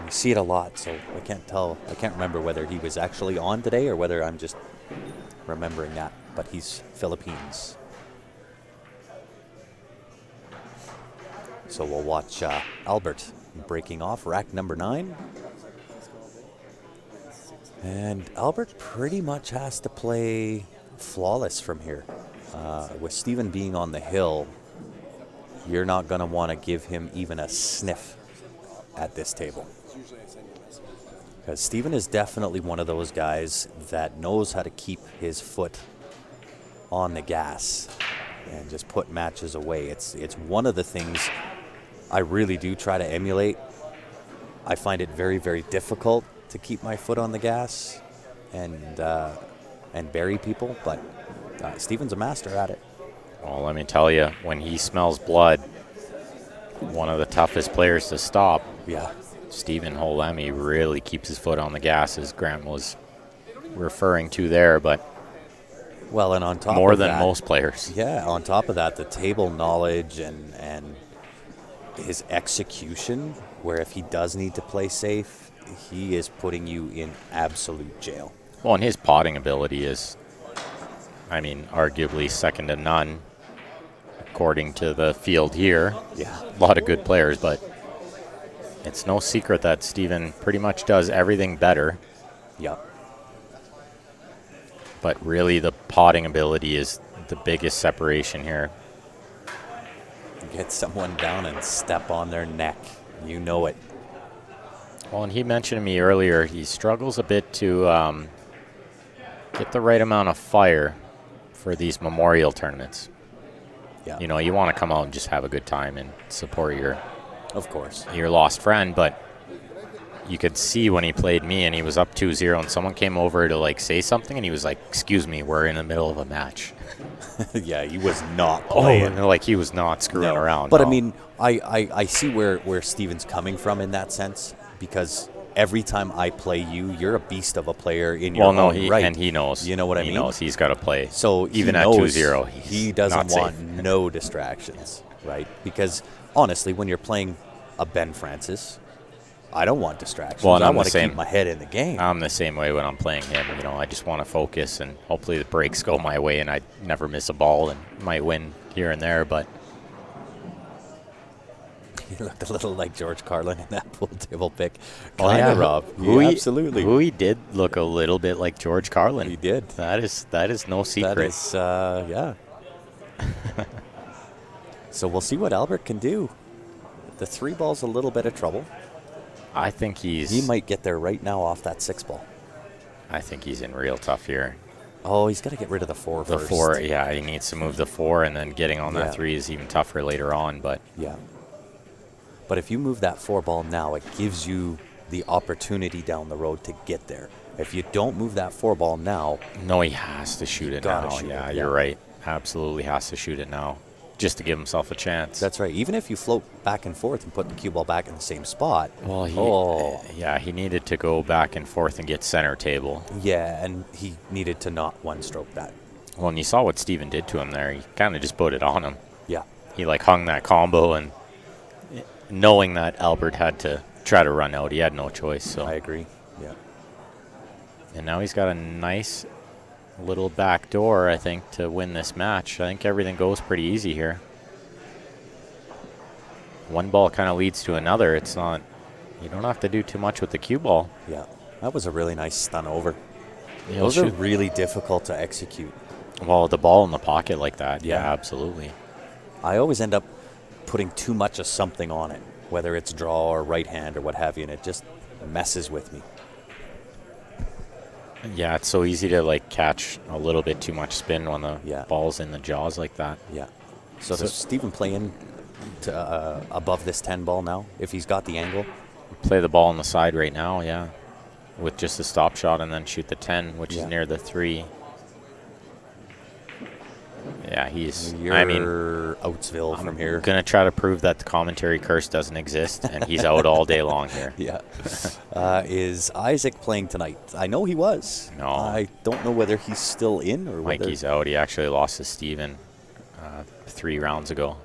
We see it a lot, so I can't tell. I can't remember whether he was actually on today or whether I'm just remembering that. But he's Philippines. So we'll watch Albert breaking off rack number 9. And Albert pretty much has to play flawless from here. With Steven being on the hill, you're not going to want to give him even a sniff at this table. Because Steven is definitely one of those guys that knows how to keep his foot on the gas and just put matches away. It's one of the things I really do try to emulate. I find it very, very difficult to keep my foot on the gas and bury people, but Steven's a master at it. Well, let me tell you, when he smells blood, one of the toughest players to stop. Yeah. Stephen Holemi really keeps his foot on the gas, as Grant was referring to there, but well, and on top more of than that, most players. Yeah, on top of that, the table knowledge and his execution, where if he does need to play safe, he is putting you in absolute jail. Well, and his potting ability is, I mean, arguably second to none, according to the field here. Yeah. A lot of good players, but it's no secret that Steven pretty much does everything better. Yep. But really the potting ability is the biggest separation here. Get someone down and step on their neck. You know it. Well, and he mentioned to me earlier, he struggles a bit to get the right amount of fire for these memorial tournaments. Yeah. You know, you want to come out and just have a good time and support of course, your lost friend, but you could see when he played me and he was up 2-0 and someone came over to like say something and he was like, "Excuse me, we're in the middle of a match." Yeah, he was not Oh, playing. and like he was not screwing around. But no. I mean, I see where Steven's coming from in that sense, because every time I play you, you're a beast of a player in your own right. And he knows. You know what I mean? He knows he's got to play. So even he at knows 2-0, he doesn't not want safe. no distractions, right? Because honestly, when you're playing a Ben Francis, I don't want distractions. Well, and I I'm want the to keep same. my head in the game. I'm the same way when I'm playing him. You know, I just want to focus and hopefully the breaks go my way and I never miss a ball and might win here and there. But He looked a little like George Carlin in that pool table pick. oh Kind yeah, of, Rob. Hooey, Yeah, absolutely. Hooey did look a little bit like George Carlin. He did. That is no secret. That is, yeah. So we'll see what Albert can do. The 3 ball's a little bit of trouble. I think He he's might get there right now off that 6 ball. I think he's in real tough here. Oh, he's got to get rid of the 4 The first. 4, yeah, he needs to move the 4, and then getting on Yeah. that 3 is even tougher later on. But Yeah. But if you move that 4 ball now, it gives you the opportunity down the road to get there. If you don't move that 4 ball now, no, he has to shoot it Gotta now. shoot Yeah, it, you're yeah. right. Absolutely has to shoot it now, just to give himself a chance. that's right. Even if you float back and forth and put the cue ball back in the same spot. well, he needed to go back and forth and get center table. Yeah, and he needed to not one-stroke that. Well, and you saw what Steven did to him there. He kind of just put it on him. Yeah. He like hung that combo, and knowing that Albert had to try to run out, he had no choice. So, I agree. Yeah. and now he's got a nice little back door, I think, to win this match. I think everything goes pretty easy here. One ball kind of leads to another. It's not, you don't have to do too much with the cue ball. Yeah. That was a really nice stun over. He'll Those are shoot- really difficult to execute. Well, the ball in the pocket like that, yeah, Yeah. absolutely. I always end up putting too much of something on it, whether it's draw or right hand or what have you, and it just messes with me. Yeah, it's so easy to like catch a little bit too much spin when the Yeah. ball's in the jaws like that. Yeah. So does Steven play in to, above this 10 ball now, if he's got the angle? Play the ball on the side right now, yeah, with just a stop shot and then shoot the 10, which Yeah. is near the 3. Yeah, he's, You're I mean, Outsville from here. going to try to prove that the commentary curse doesn't exist, and he's out all day long here. Yeah. Is Isaac playing tonight? I know he was. No. I don't know whether he's still in or whether. Mikey's out. He actually lost to Steven 3 rounds ago.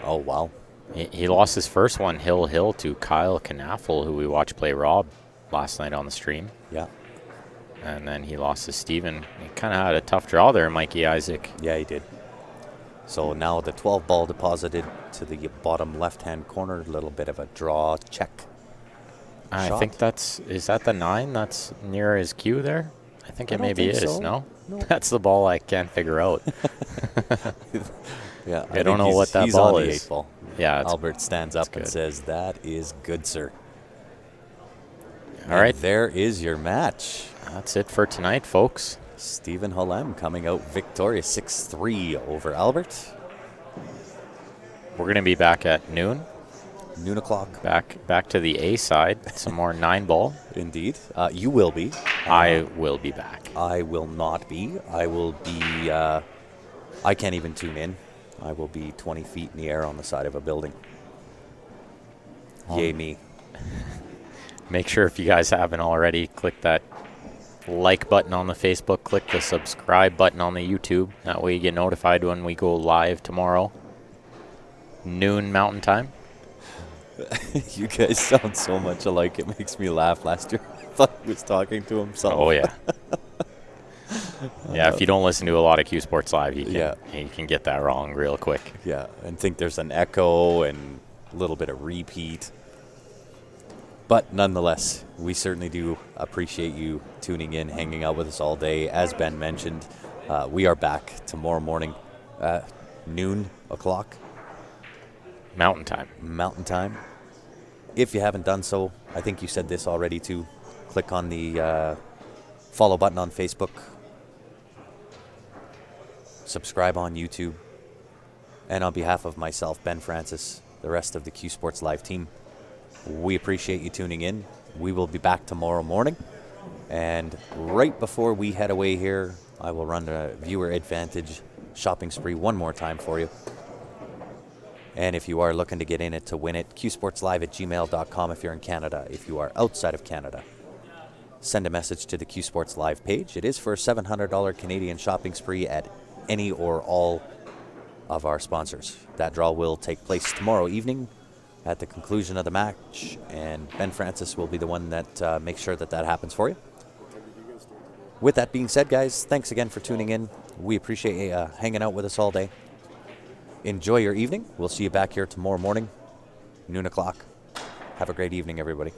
Oh, wow. He lost his first one, Hill to Kyle Knaffel, who we watched play Rob last night on the stream. Yeah. And then he lost to Steven. He kind of had a tough draw there, Mikey Isaac. Yeah, he did. So now the 12 ball deposited to the bottom left-hand corner. A little bit of a draw check. I Shot. think is that the 9 that's near his cue there? I think I it don't maybe think is, so. no? No. That's the ball I can't figure out. Yeah, I don't know what that he's ball on the is. 8 ball. Yeah, it's Albert stands up and good. says, "That is good, sir." all right. And there is your match. That's it for tonight, folks. Stephen Halem coming out victorious 6-3 over Albert. We're going to be back at noon. Noon o'clock. Back to the A side. Some more 9 ball. Indeed. You will be. I will be back. I will not be. I will be. I can't even tune in. I will be 20 feet in the air on the side of a building. Yay me. Make sure if you guys haven't already, click that like button on the Facebook, click the subscribe button on the YouTube. That way you get notified when we go live tomorrow, noon Mountain Time. You guys sound so much alike. It makes me laugh. Last year, I thought he was talking to himself. Oh yeah. Yeah, if you don't listen to a lot of Q Sports Live, you can get that wrong real quick. Yeah, and think there's an echo and a little bit of repeat. But nonetheless, we certainly do appreciate you tuning in, hanging out with us all day. As Ben mentioned, we are back tomorrow morning, noon o'clock. Mountain Time. Mountain Time. If you haven't done so, I think you said this already too, click on the follow button on Facebook, subscribe on YouTube, and on behalf of myself, Ben Francis, the rest of the Q Sports Live team, We appreciate you tuning in. We will be back tomorrow morning. And right before we head away here, I will run a viewer advantage shopping spree one more time for you. And if you are looking to get in it to win it, qsportslive@gmail.com if you're in Canada. If you are outside of Canada, send a message to the Q Sports Live page. It is for a $700 Canadian shopping spree at any or all of our sponsors. That draw will take place tomorrow evening at the conclusion of the match, and Ben Francis will be the one that makes sure that that happens for you. With that being said, guys, thanks again for tuning in. We appreciate you hanging out with us all day. Enjoy your evening. We'll see you back here tomorrow morning, noon o'clock. Have a great evening, everybody.